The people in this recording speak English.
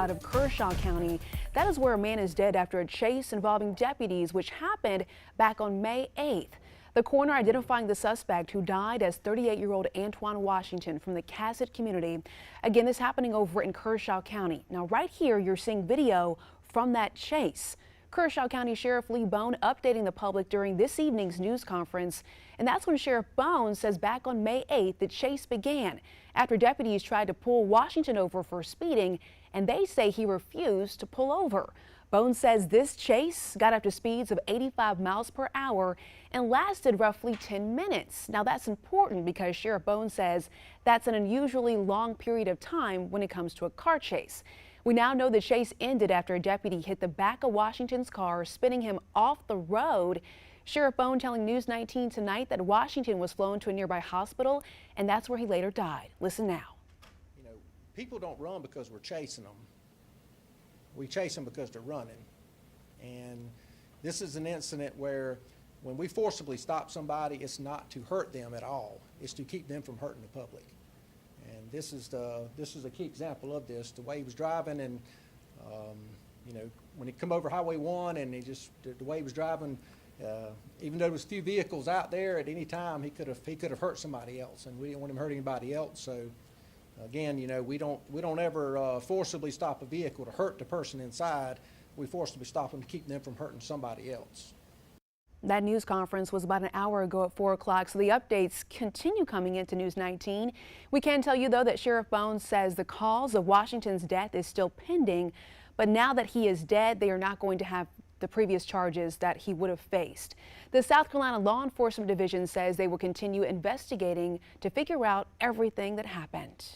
Out of Kershaw County, that is where a man is dead after a chase involving deputies, which happened back on May 8th. The coroner identifying the suspect, who died as 38-year-old Antwan Washington from the Cassatt community. Again, this happening over in Kershaw County. Now, right here, you're seeing video from that chase. Kershaw County Sheriff Lee Bone updating the public during this evening's news conference. And that's when Sheriff Bone says back on May 8th, the chase began after deputies tried to pull Washington over for speeding, and they say he refused to pull over. Bone says this chase got up to speeds of 85 miles per hour and lasted roughly 10 minutes. Now, that's important because Sheriff Bone says that's an unusually long period of time when it comes to a car chase. We now know the chase ended after a deputy hit the back of Washington's car, spinning him off the road. Sheriff Bone telling News 19 tonight that Washington was flown to a nearby hospital, and that's where he later died. Listen now. You know, people don't run because we're chasing them. We chase them because they're running. And this is an incident where when we forcibly stop somebody, it's not to hurt them at all. It's to keep them from hurting the public. And this is a key example of this. The way he was driving, and you know, when he come over Highway 1, and the way he was driving, even though there was few vehicles out there at any time, he could have hurt somebody else, and we didn't want him to hurt anybody else. So again, you know, we don't ever forcibly stop a vehicle to hurt the person inside. We forcibly stop them to keep them from hurting somebody else. That news conference was about an hour ago at 4 o'clock, so the updates continue coming into News 19. We can tell you, though, that Sheriff Bone says the cause of Washington's death is still pending, but now that he is dead, they are not going to have the previous charges that he would have faced. The South Carolina Law Enforcement Division says they will continue investigating to figure out everything that happened.